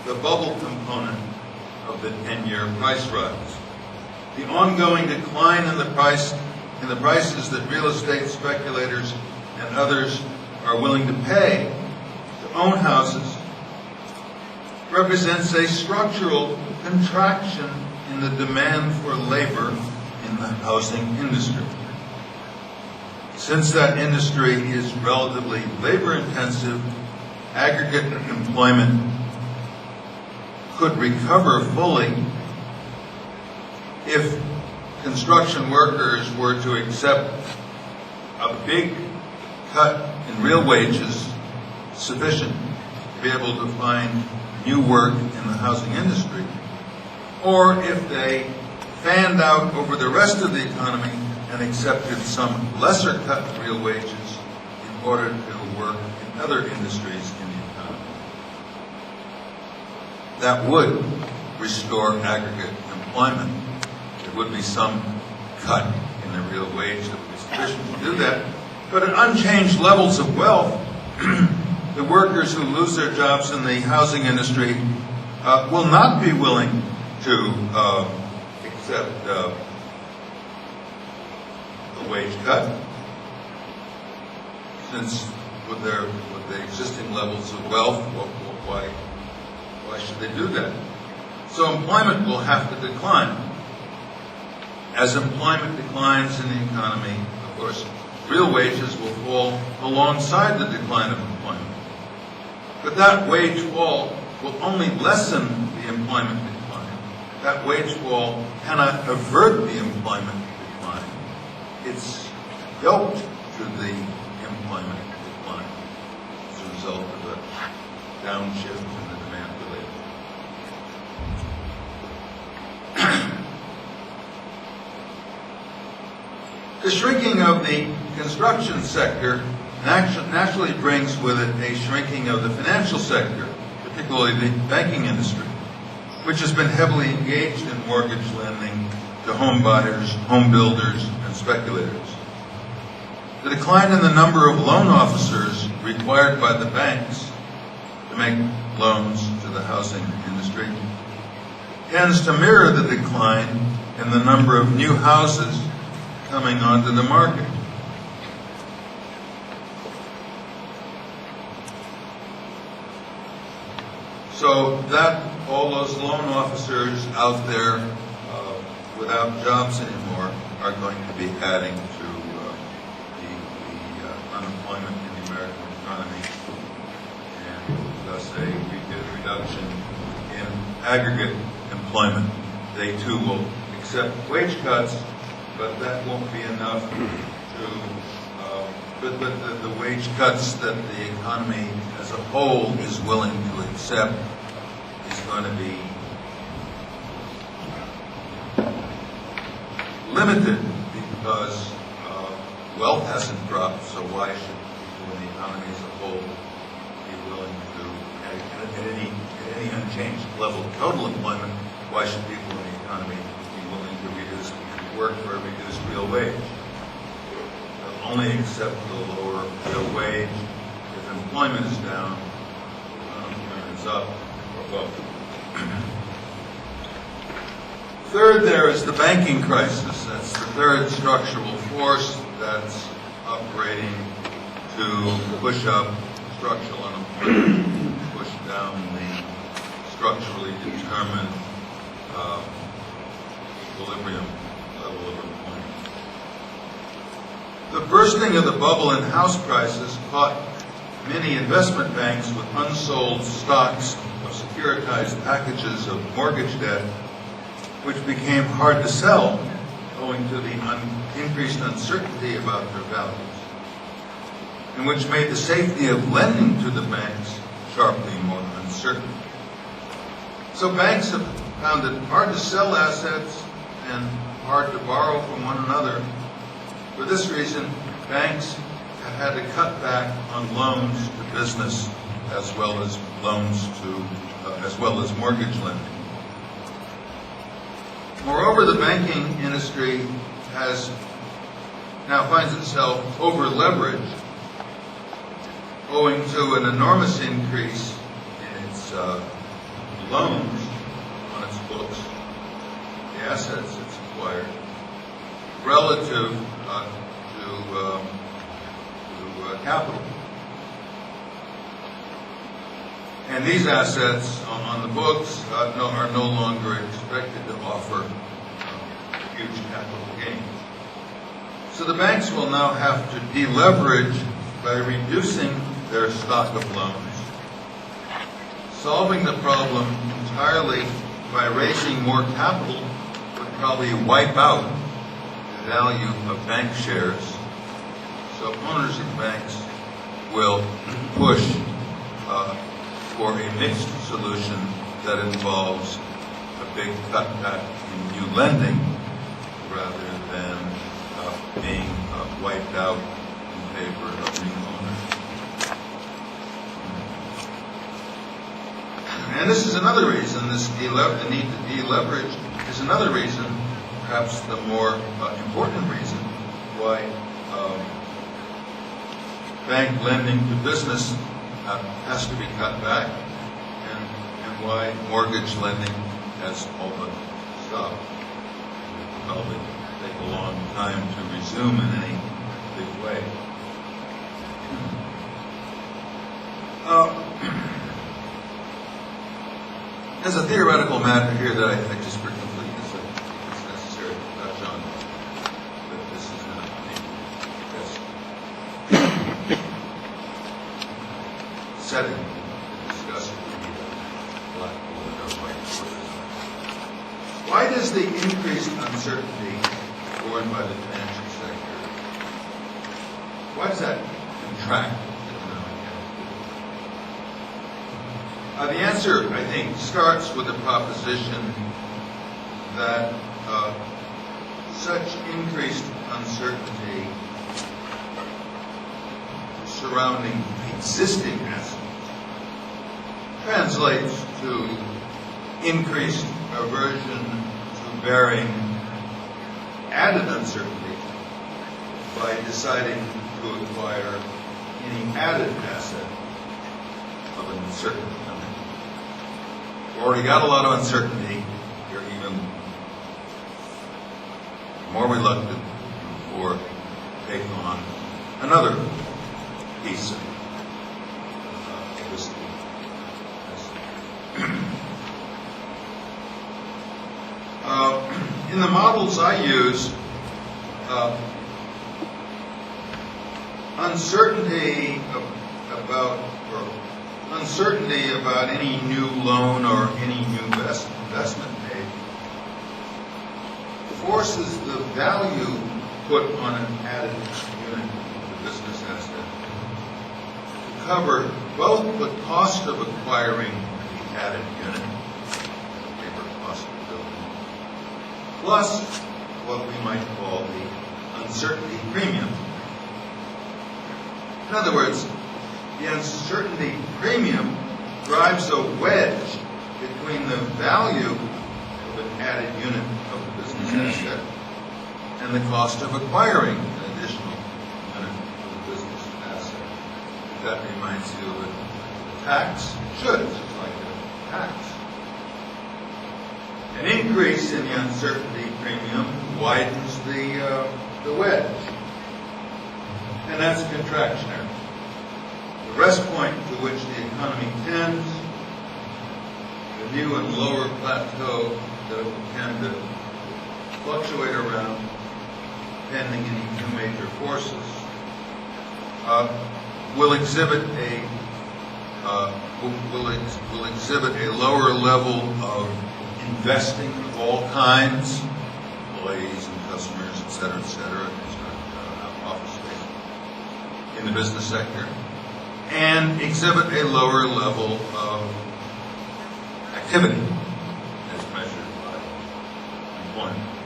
the bubble component of the 10-year price rise. The ongoing decline in the prices that real estate speculators and others are willing to pay to own houses represents a structural contraction in the demand for labor in the housing industry. Since that industry is relatively labor-intensive, aggregate employment could recover fully if construction workers were to accept a big cut in real wages sufficient to be able to find new work in the housing industry, or if they fanned out over the rest of the economy and accepted some lesser cut in real wages in order to work in other industries in the economy. That would restore aggregate employment. There would be some cut in the real wage that would be sufficient to do that. But at unchanged levels of wealth, the workers who lose their jobs in the housing industry will not be willing to accept a wage cut, since with the existing levels of wealth, why should they do that? So employment will have to decline. As employment declines in the economy, of course, real wages will fall alongside the decline of employment. But that wage fall will only lessen the employment decline. That wage fall cannot avert the employment decline. It's yoked to the employment decline as a result of a downshift in the demand for labor. The shrinking of the construction sector naturally brings with it a shrinking of the financial sector, particularly the banking industry, which has been heavily engaged in mortgage lending to home buyers, home builders, and speculators. The decline in the number of loan officers required by the banks to make loans to the housing industry tends to mirror the decline in the number of new houses coming onto the market. So that all those loan officers out there without jobs anymore are going to be adding to the unemployment in the American economy, and thus a reduction in aggregate employment. They too will accept wage cuts, but that won't be enough to but the wage cuts that the economy as a whole is willing to accept is going to be limited because wealth hasn't dropped, so why should people in the economy as a whole be willing to, at any unchanged level of total employment, why should people in the economy be willing to work for a reduced real wage? Only accept the lower real wage if employment is down, unemployment is up, or both. Third, there is the banking crisis. That's the third structural force that's operating to push up structural unemployment, push down the structurally determined equilibrium level of employment. The bursting of the bubble in house prices caught many investment banks with unsold stocks of securitized packages of mortgage debt, which became hard to sell owing to the increased uncertainty about their values, and which made the safety of lending to the banks sharply more uncertain. So banks have found it hard to sell assets and hard to borrow from one another. For this reason, banks have had to cut back on loans to business as well as mortgage lending. Moreover, the banking industry now finds itself over-leveraged owing to an enormous increase in its loans on its books, the assets it's acquired, relative to capital. And these assets on the books are no longer expected to offer huge capital gains. So the banks will now have to deleverage by reducing their stock of loans. Solving the problem entirely by raising more capital would probably wipe out the value of bank shares. So owners of banks will push for a mixed solution that involves a big cutback in new lending rather than being wiped out in favor of new owners. And this is another reason, the need to deleverage is another reason, perhaps the more important reason, why bank lending to business has to be cut back, and why mortgage lending has all but stopped. It will probably take a long time to resume in any big way. There's a theoretical matter here that I just for completeness it's necessary to touch on, but this is not the best setting to discuss it with the blackboard or whiteboard. Why does the increased uncertainty borne by the financial sector, why does that contract economic activity? The answer, I think, starts with the proposition that such increased uncertainty surrounding existing assets translates to increased aversion to bearing added uncertainty by deciding to acquire any added asset of an uncertain kind. We've already got a lot of uncertainty. You're even more reluctant or take on another piece of this. In the models I use, uncertainty about any new loan or any new investment made forces the value put on an added unit of the business asset to cover both the cost of acquiring the added unit, the cost of building, plus what we might call the uncertainty premium. In other words, the uncertainty premium drives a wedge between the value of an added unit of the business asset and the cost of acquiring an additional unit of the business asset. If that reminds you of a tax, it should. It's like a tax. An increase in the uncertainty premium widens the wedge, and that's contractionary. The rest point to which the economy tends, the new and lower plateau that it will tend to fluctuate around, pending any two major forces, will exhibit a lower level of investing of all kinds, employees and customers, et cetera, office space in the business sector, and exhibit a lower level of activity as measured by employment.